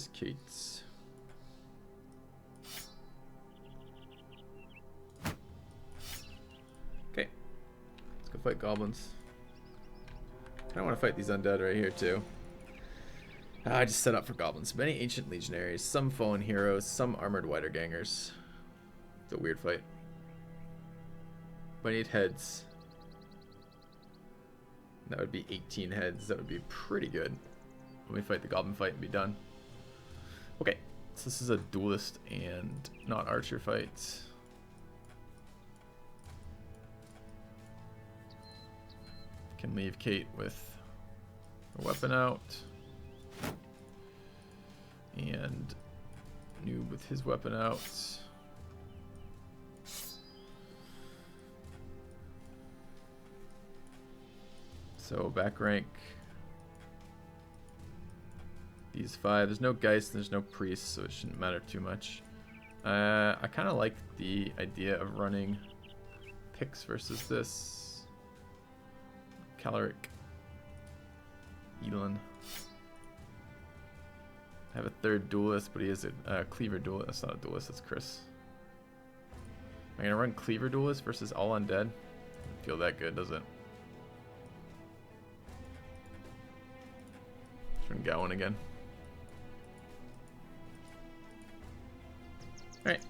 is Kate's. Okay. Let's go fight goblins. I don't want to fight these undead right here too. I just set up for goblins. Many ancient legionaries, some fallen heroes, some armored Widergangers. It's a weird fight. But I need heads. That would be 18 heads. That would be pretty good. Let me fight the goblin fight and be done. Okay, so this is a duelist and not archer fight. Can leave Kate with a weapon out. And Noob with his weapon out. So back rank. These 5. There's no Geist, there's no Priest, so it shouldn't matter too much. I kind of like the idea of running Pix versus this. Caloric. Elon. I have a third duelist, but he is a Cleaver duelist. That's not a duelist, that's Chris. Am I going to run Cleaver duelist versus all undead? Doesn't feel that good, does it? Let's run Gowan again. Alright.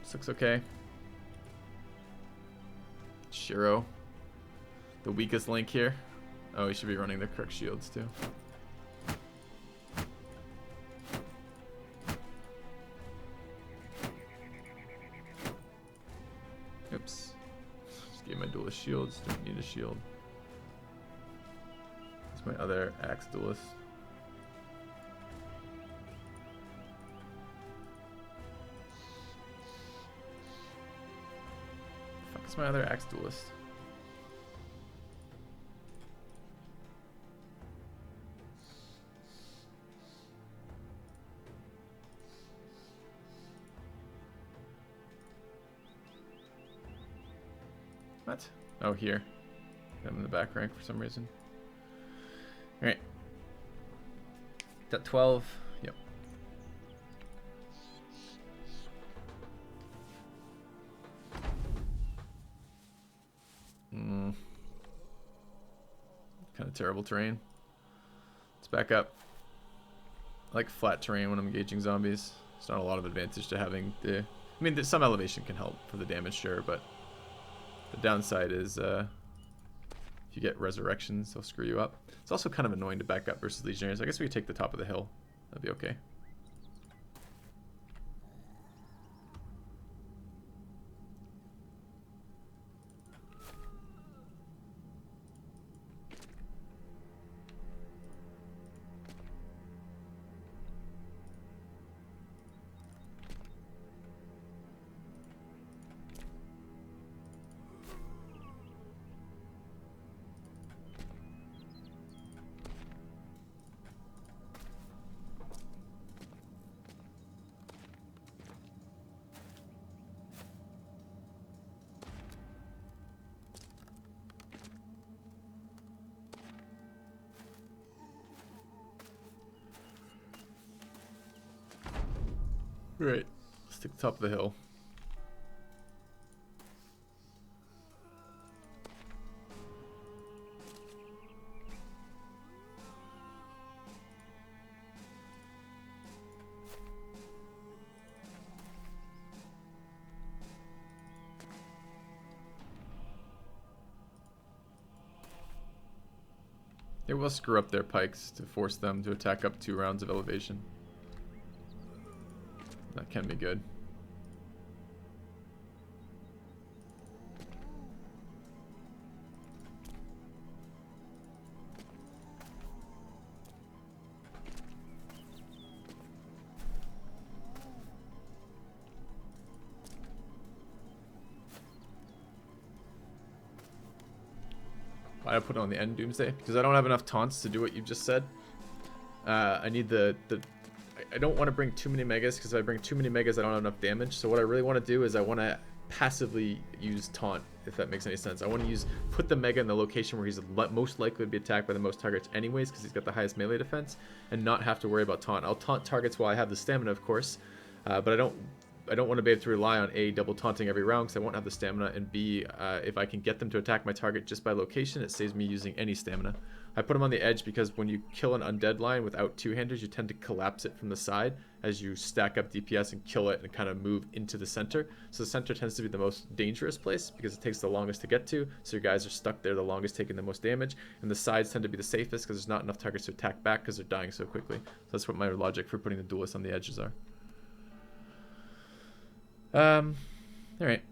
This looks okay. Shiro. The weakest link here. Oh, he should be running the correct shields too. Oops. Just gave my duelist shields. Don't need a shield. That's my other axe duelist. Fuck is my other axe duelist? What? Oh, here. I'm in the back rank for some reason. Alright. Got 12. Yep. Kind of terrible terrain. Let's back up. I like flat terrain when I'm engaging zombies. It's not a lot of advantage to having the... I mean, some elevation can help for the damage, sure, but... The downside is if you get resurrections, they'll screw you up. It's also kind of annoying to back up versus legionaries. I guess we could take the top of the hill. That'd be okay. Right, let's take the top of the hill. They will screw up their pikes to force them to attack up 2 rounds of elevation. That can be good. Why did I put it on the end Doomsday? Because I don't have enough taunts to do what you just said. I need I don't want to bring too many megas, because if I bring too many megas I don't have enough damage. So what I really want to do is I want to passively use taunt, if that makes any sense. I want to put the Mega in the location where he's most likely to be attacked by the most targets anyways, because he's got the highest melee defense, and not have to worry about taunt. I'll taunt targets while I have the stamina, of course, but I don't want to be able to rely on A, double taunting every round because I won't have the stamina, and B, if I can get them to attack my target just by location, it saves me using any stamina. I put him on the edge because when you kill an undead line without two-handers, you tend to collapse it from the side as you stack up DPS and kill it and kind of move into the center. So the center tends to be the most dangerous place because it takes the longest to get to, so your guys are stuck there the longest, taking the most damage, and the sides tend to be the safest because there's not enough targets to attack back because they're dying so quickly. So that's what my logic for putting the duelists on the edges are. Alright.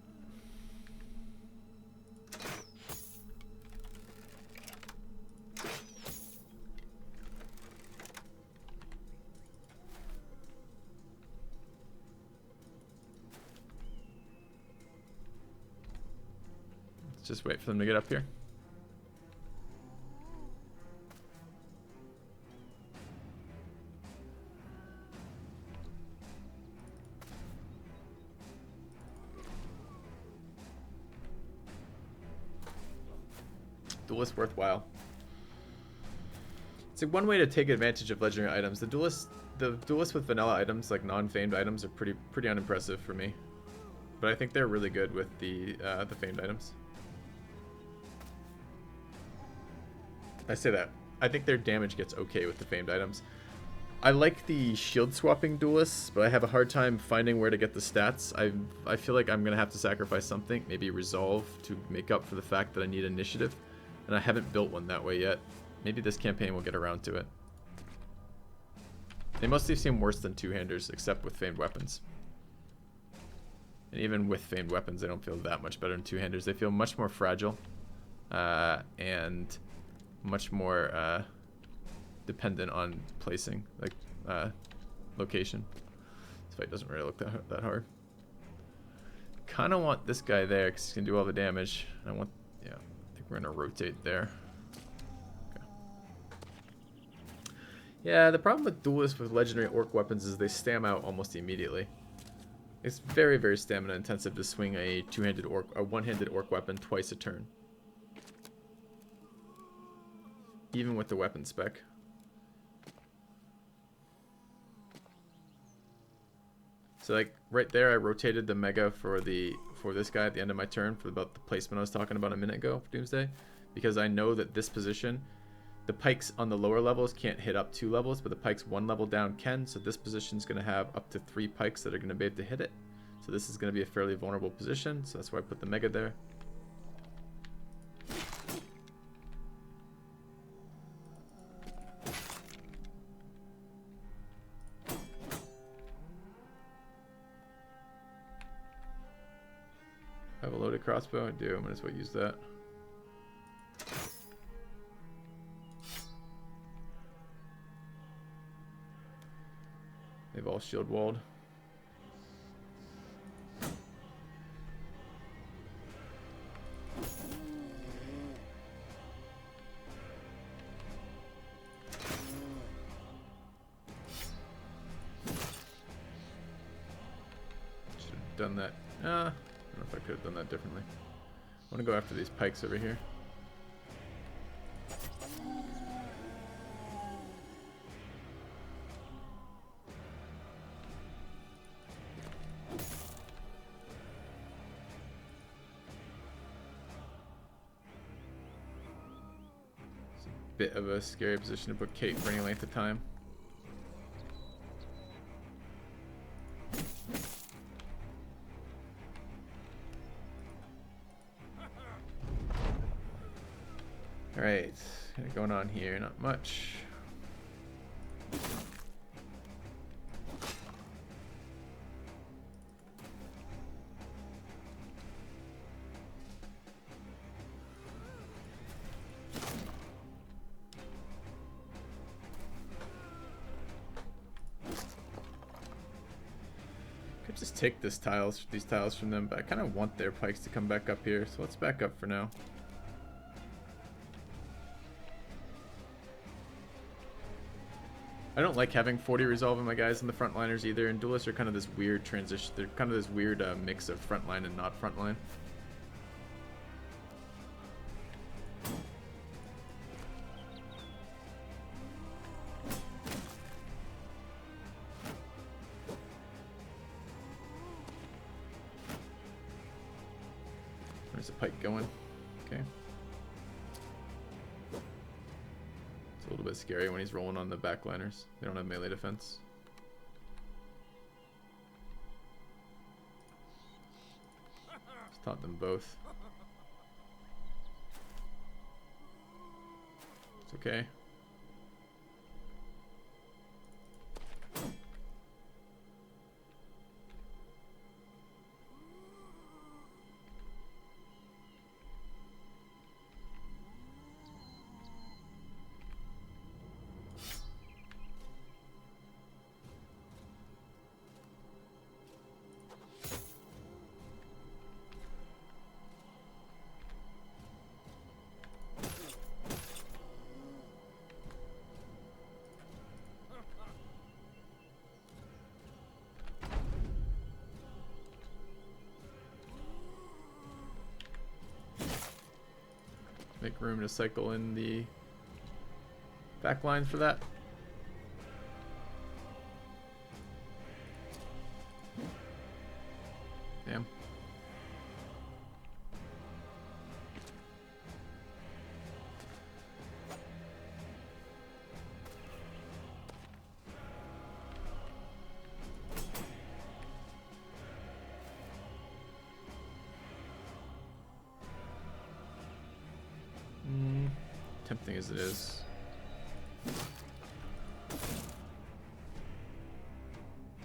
Let's just wait for them to get up here. Duelist worthwhile. It's like one way to take advantage of legendary items. The duelist with vanilla items, like non-famed items, are pretty unimpressive for me. But I think they're really good with the famed items. I say that. I think their damage gets okay with the famed items. I like the shield swapping duelists, but I have a hard time finding where to get the stats. I feel like I'm gonna have to sacrifice something, maybe resolve, to make up for the fact that I need initiative. And I haven't built one that way yet. Maybe this campaign will get around to it. They mostly seem worse than two-handers, except with famed weapons. And even with famed weapons, they don't feel that much better than two-handers. They feel much more fragile and much more dependent on placing, like location. This fight doesn't really look that hard. Kind of want this guy there because he can do all the damage. I want, yeah. We're gonna rotate there. Okay. Yeah, the problem with duelists with legendary orc weapons is they stam out almost immediately. It's very, very stamina intensive to swing a one-handed orc weapon twice a turn. Even with the weapon spec. So like right there, I rotated the Mega for this guy at the end of my turn for about the placement I was talking about a minute ago for Doomsday, because I know that this position, the pikes on the lower levels can't hit up 2 levels, but the pikes 1 level down can. So this position is going to have up to 3 pikes that are going to be able to hit it. So this is going to be a fairly vulnerable position. So that's why I put the Mega there. I have a loaded crossbow. I do. I might as well use that. They've all shield walled. Should have done that. I don't know if I could have done that differently. I want to go after these pikes over here. It's a bit of a scary position to put Kate for any length of time. Alright, kind of going on here, not much. Could just take these tiles from them, but I kind of want their pikes to come back up here, so let's back up for now. I don't like having 40 resolve in my guys in the frontliners either, and duelists are kind of this weird transition. They're kind of this weird mix of frontline and not frontline. Where's the pike going? Okay. A little bit scary when he's rolling on the backliners. They don't have melee defense. Just taught them both. It's okay. Make room to cycle in the back line for that. Damn. Tempting as it is.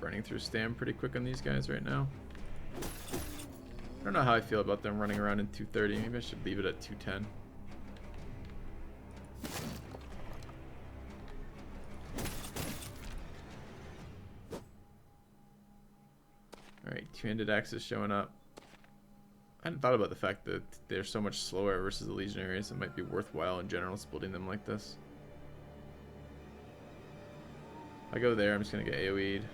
Burning through stam pretty quick on these guys right now. I don't know how I feel about them running around in 230. Maybe I should leave it at 210. Alright, two-handed axes showing up. I hadn't thought about the fact that they're so much slower versus the legionaries. It might be worthwhile in general splitting them like this. If I go there, I'm just going to get AoE'd.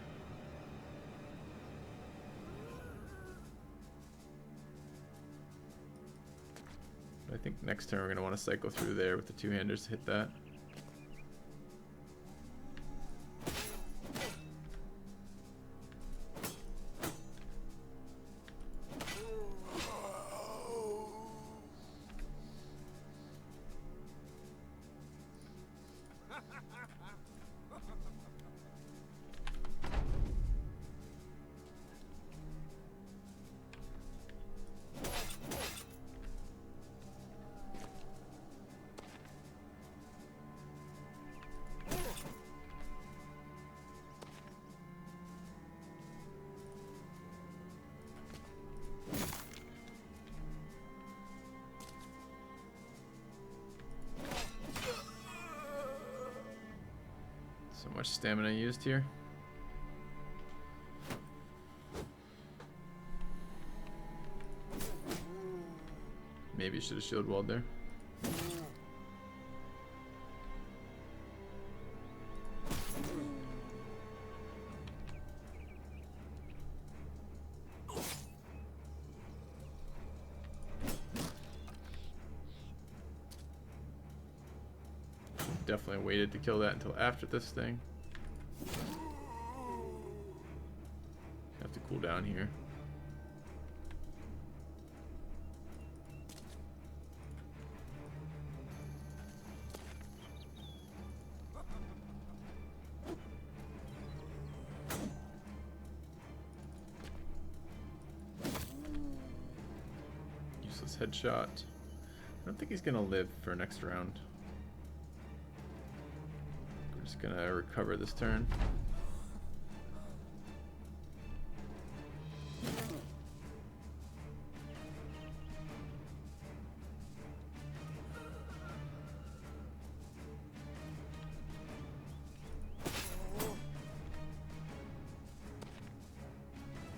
I think next turn we're going to want to cycle through there with the two-handers to hit that. So much stamina used here. Maybe should have shield walled there. Definitely waited to kill that until after this thing. Have to cool down here. Useless headshot. I don't think he's gonna live for next round. Just gonna recover this turn.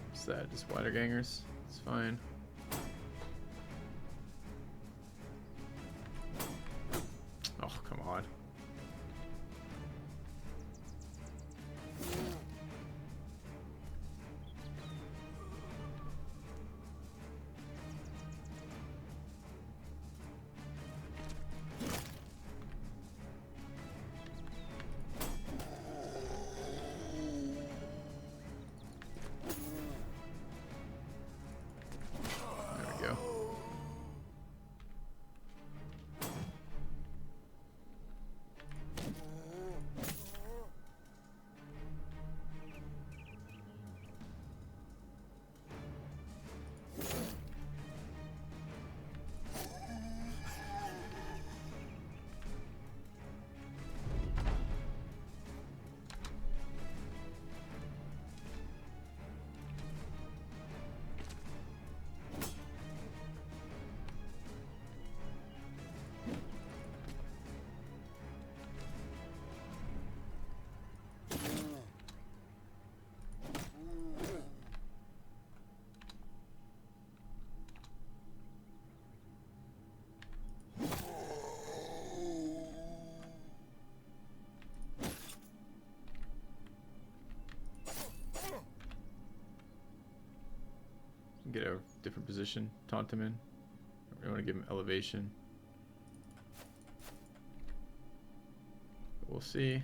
What's that? Just wider gangers? It's fine. Oh, come on. Get a different position. Taunt him in. We want to give him elevation. We'll see.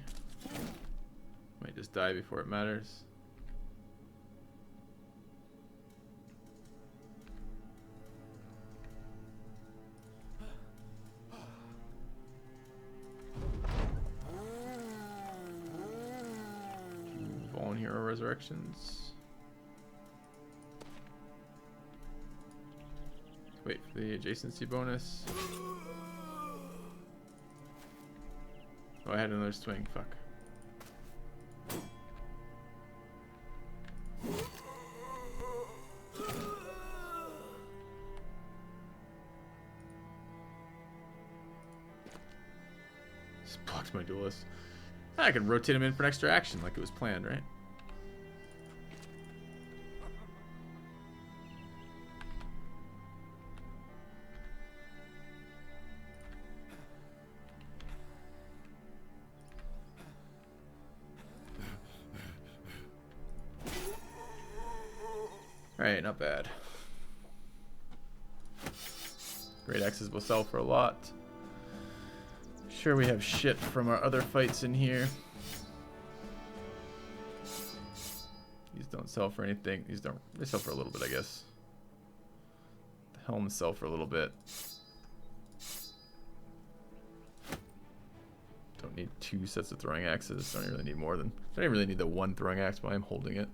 Might just die before it matters. Fallen Hero Resurrections. Wait for the adjacency bonus. Oh, I had another swing. Fuck. This blocks my duelist. I can rotate him in for an extra action like it was planned, right? Alright, not bad. Great Axes will sell for a lot. Sure, we have shit from our other fights in here. These don't sell for anything. These don't. They sell for a little bit, I guess. The helms sell for a little bit. Don't need 2 sets of throwing axes. Don't really need more than. Don't even really need the 1 throwing axe while I'm holding it.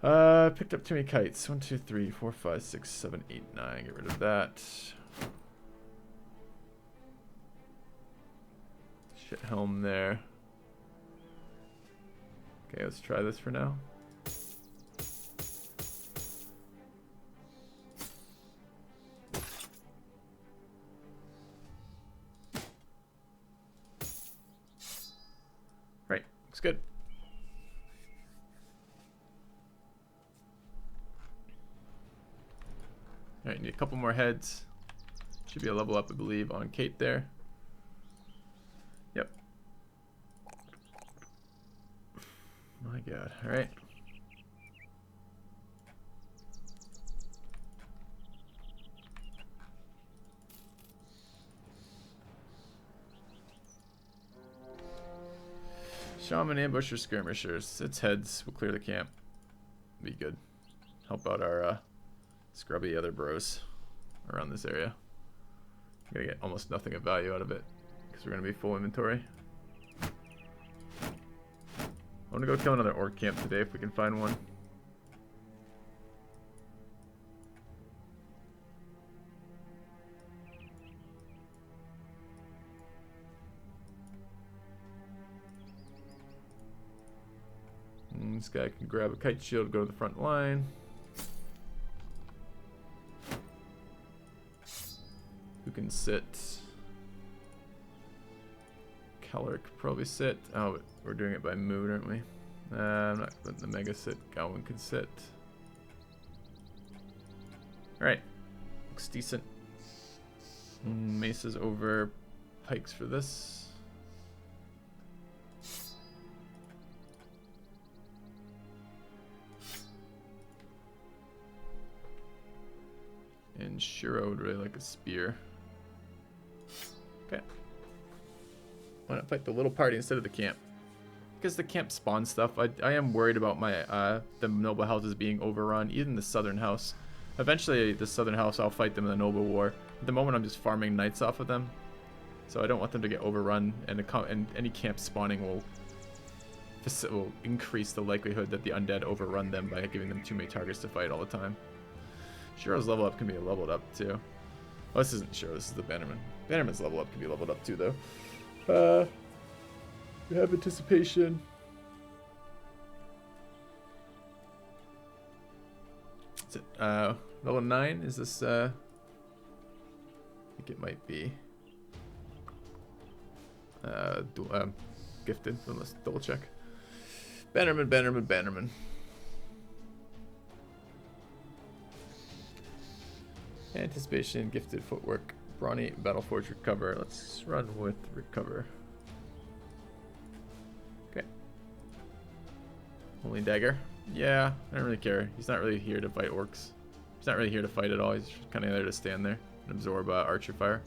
Picked up too many kites. 1, 2, 3, 4, 5, 6, 7, 8, 9. Get rid of that. Shit helm there. Okay, let's try this for now. Right, looks good. Alright, need a couple more heads. Should be a level up, I believe, on Kate there. Yep. My god, alright. Shaman, ambusher, skirmishers. Its heads will clear the camp. Be good. Help out our scrubby other bros around this area. I'm gonna get almost nothing of value out of it because we're gonna be full inventory. I want to go kill another orc camp today if we can find one. This guy can grab a kite shield, go to the front line. Who can sit? Keller could probably sit. Oh, but we're doing it by mood, aren't we? I'm not letting the mega sit. Goblin can sit. Alright. Looks decent. Mesas over pikes for this. And Shiro would really like a spear. Okay. Why not fight the little party instead of the camp? Because the camp spawns stuff. I am worried about my the noble houses being overrun. Even the southern house. Eventually, the southern house, I'll fight them in the noble war. At the moment, I'm just farming knights off of them. So I don't want them to get overrun. And any camp spawning will increase the likelihood that the undead overrun them by giving them too many targets to fight all the time. Shiro's level up can be leveled up too. Oh, this isn't Shiro, this is the Bannerman. Bannerman's level up can be leveled up too, though. We have anticipation. Is it level 9? Is this I think it might be gifted, but let's double check. Bannerman. Anticipation, gifted footwork, brawny, battleforge, recover. Let's run with recover. Okay. Only dagger. Yeah, I don't really care. He's not really here to fight orcs. He's not really here to fight at all. He's kind of there to stand there and absorb archer fire.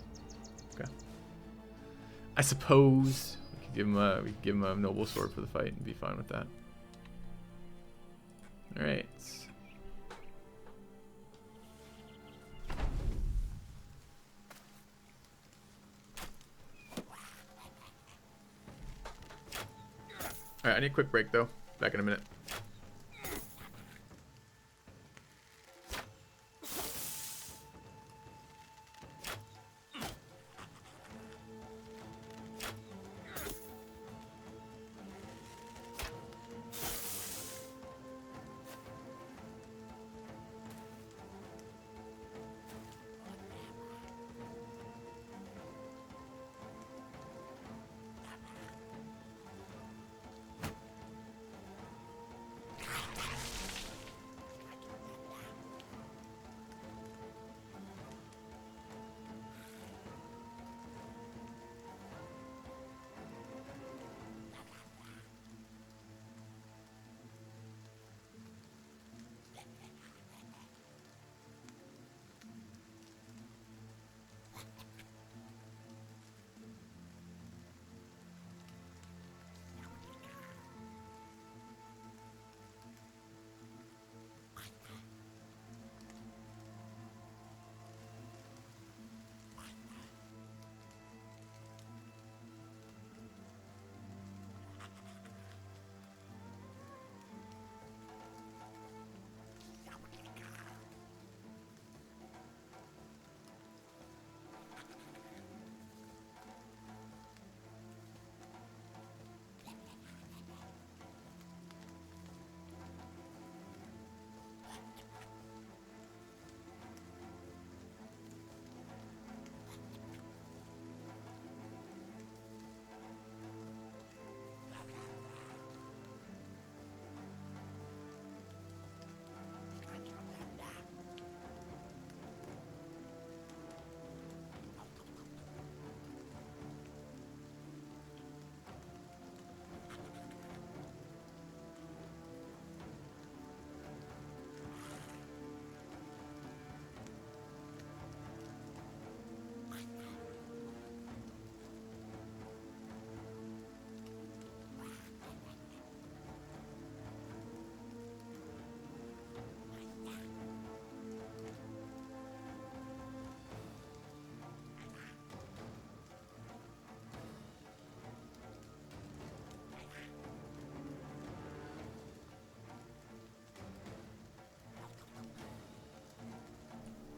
Okay. I suppose we could give him a noble sword for the fight and be fine with that. All right. All right, I need a quick break though. Back in a minute.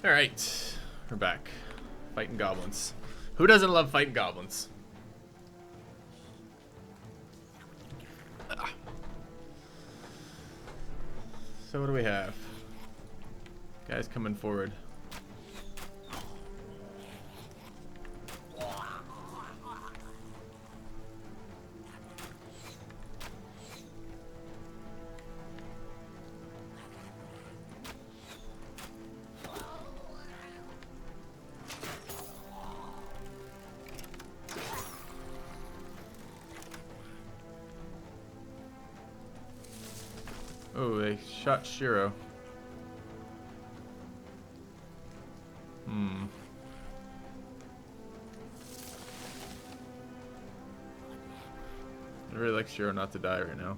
All right, we're back. Fighting goblins. Who doesn't love fighting goblins? So what do we have? Guys coming forward. Oh, they shot Shiro. I really like Shiro not to die right now.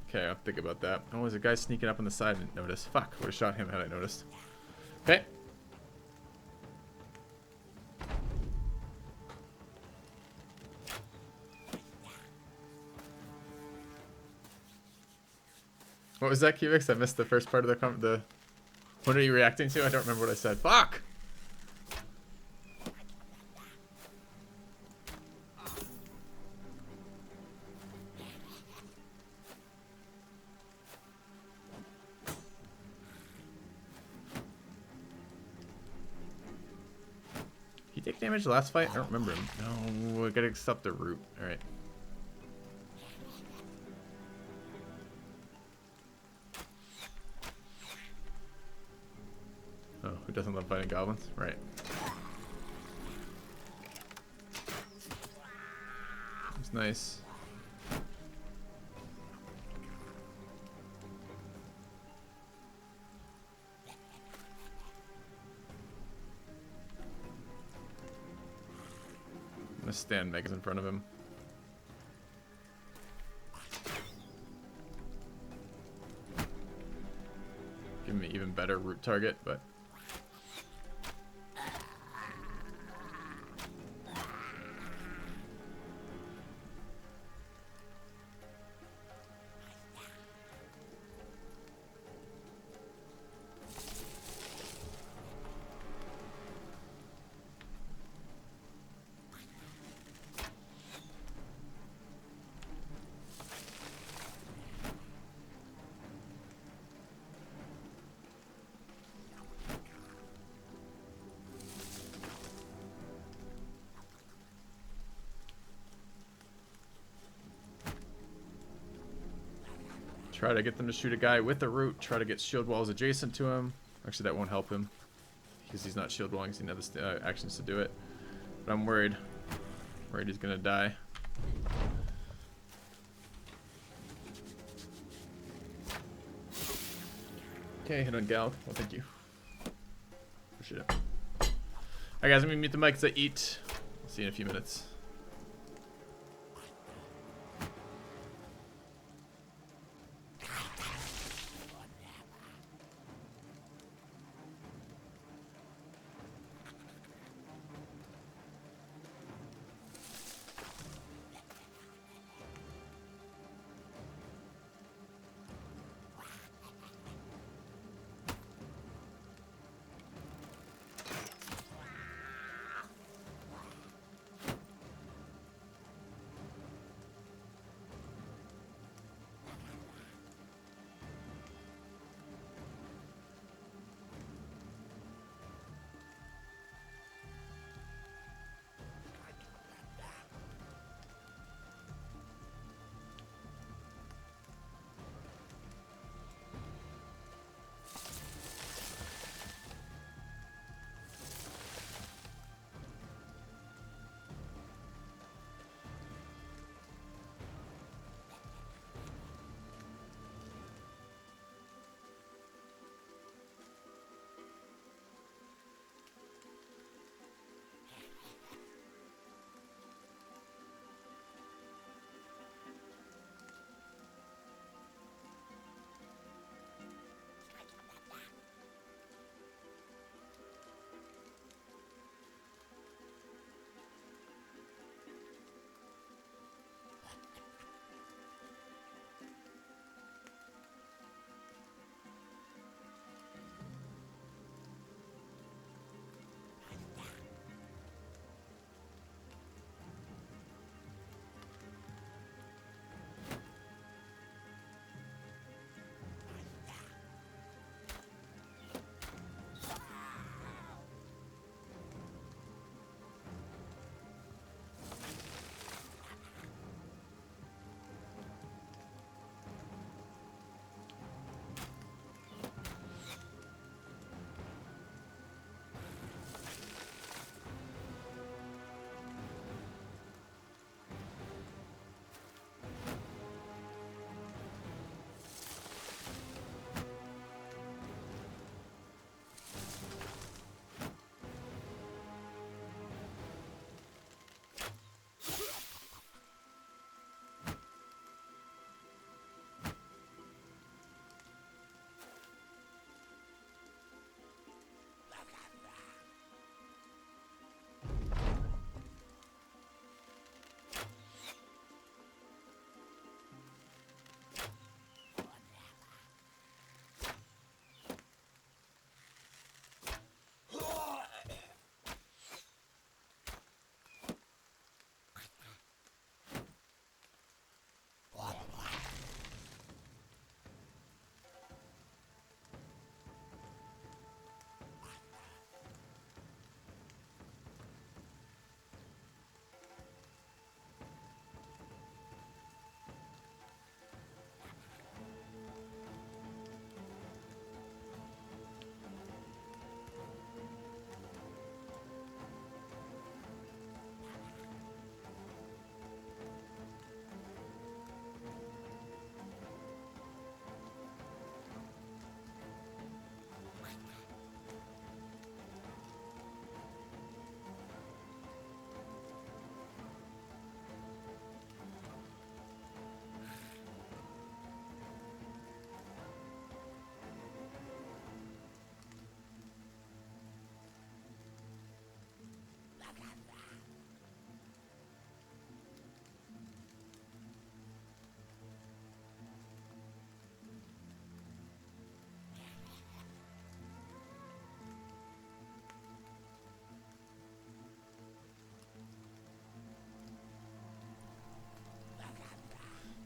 Okay, I'll think about that. Oh, there's a guy sneaking up on the side. I didn't notice. Fuck, would have shot him had I noticed. Okay. What was that, Cubix? I missed the first part of the. What are you reacting to? I don't remember what I said. Fuck! He take damage last fight? I don't remember him. No, I gotta stop the root. Alright. doesn't love fighting goblins? Right. It's nice. I'm gonna stand Megas in front of him. Give me even better root target, but try to get them to shoot a guy with a root. Try to get shield walls adjacent to him. Actually, that won't help him because he's not shield walling. So he doesn't have the actions to do it. But I'm worried. Worried he's gonna die. Okay, hit on Gal. Well, thank you. Appreciate it. Alright, guys, I'm gonna mute the mic as I eat. I'll see you in a few minutes.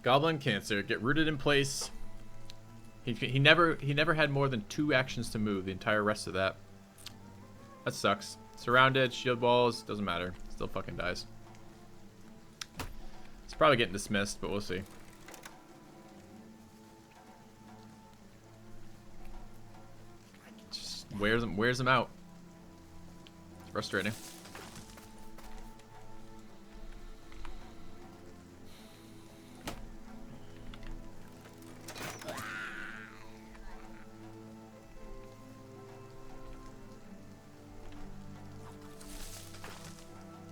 Goblin Cancer. Get rooted in place. He never had more than 2 actions to move the entire rest of that. That sucks. Surrounded, shield walls, doesn't matter. Still fucking dies. It's probably getting dismissed, but we'll see. Just wears him out. It's frustrating.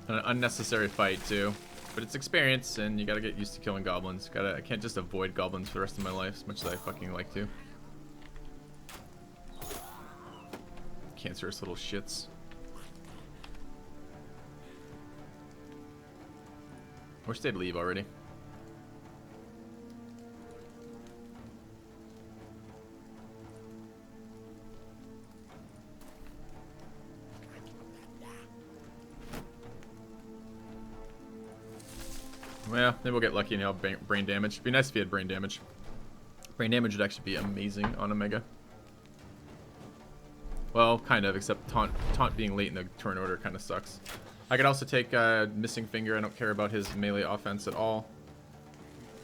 An unnecessary fight too, but it's experience, and you gotta get used to killing goblins. I can't just avoid goblins for the rest of my life, as much as I fucking like to. Cancerous little shits. Wish they'd leave already. Well, maybe we'll get lucky and have brain damage. It'd be nice if he had brain damage. Brain damage would actually be amazing on Omega. Well, kind of, except taunt being late in the turn order kind of sucks. I could also take Missing Finger. I don't care about his melee offense at all.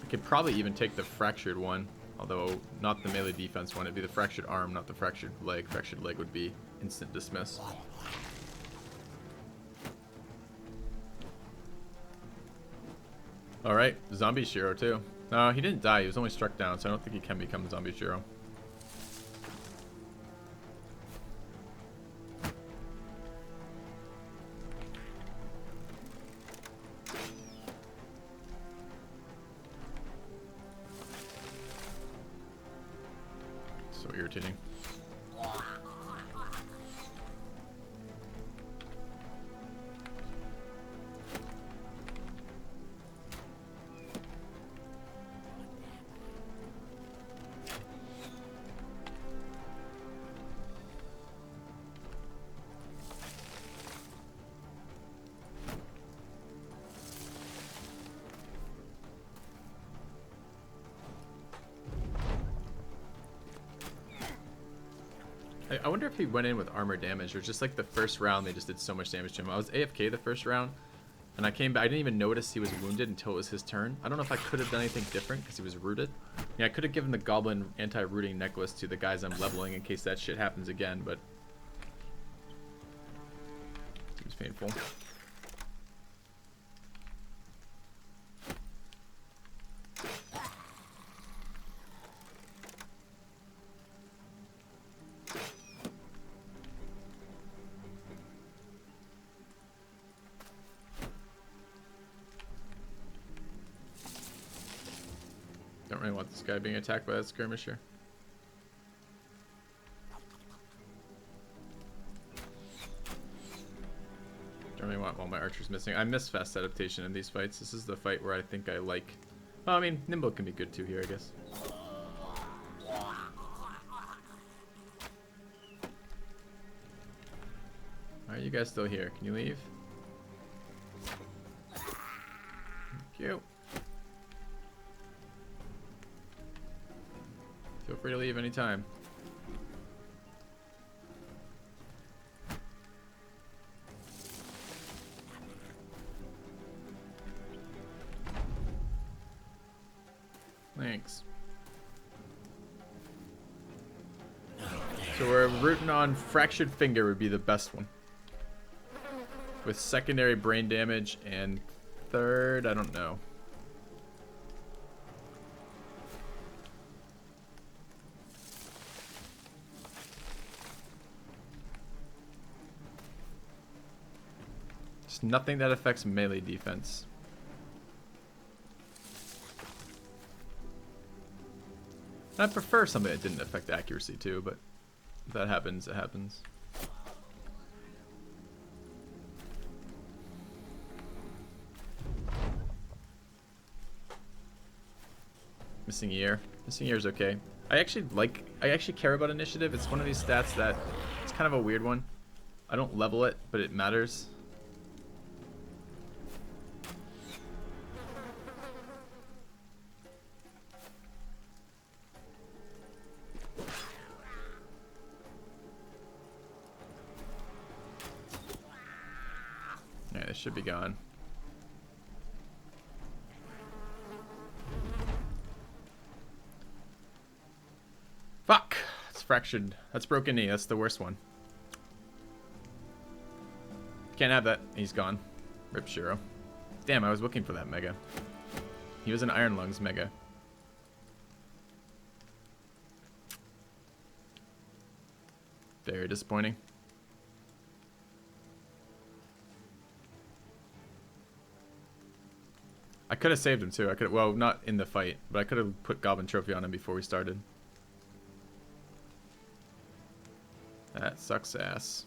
I could probably even take the Fractured one, although not the melee defense one. It'd be the Fractured Arm, not the Fractured Leg. Fractured Leg would be instant dismiss. Alright, Zombie Shiro too. No, he didn't die, he was only struck down, so I don't think he can become Zombie Shiro. So irritating. I wonder if he went in with armor damage, or just like the first round they just did so much damage to him. I was AFK the first round, and I came back. I didn't even notice he was wounded until it was his turn. I don't know if I could have done anything different because he was rooted. Yeah, I could have given the Goblin anti-rooting necklace to the guys I'm leveling in case that shit happens again, but it was painful. Don't really want this guy being attacked by that skirmisher. Don't really want all my archers missing. I miss fast adaptation in these fights. This is the fight where I think I like... Well, I mean, Nimble can be good too here, I guess. Why are you guys still here? Can you leave? Thank you. Feel free to leave anytime. Thanks. So we're rooting on Fractured Finger would be the best one. With secondary brain damage, and third, I don't know. Just nothing that affects melee defense. I prefer something that didn't affect accuracy too, but if that happens, it happens. Missing ear. Missing ear is okay. I actually care about initiative. It's one of these stats that it's kind of a weird one. I don't level it, but it matters. Should be gone. Fuck! It's fractured. That's broken knee. That's the worst one. Can't have that. He's gone. Rip Shiro. Damn, I was looking for that mega. He was an Iron Lungs mega. Very disappointing. I could have saved him too. I could, well, not in the fight, but I could have put Goblin Trophy on him before we started. That sucks ass.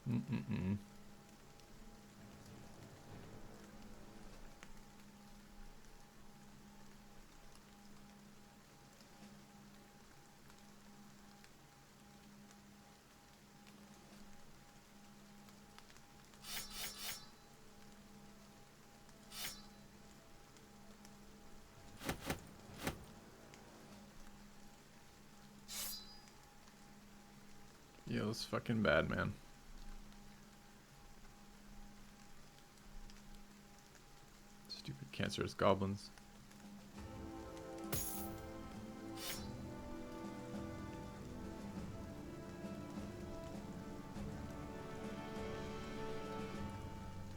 Mm-mm-mm. Yo, it's fucking bad, man. Stupid cancerous goblins.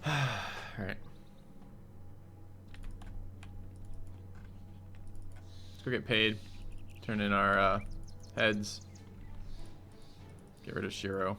Alright. Let's go get paid. Turn in our heads. Get rid of Shiro.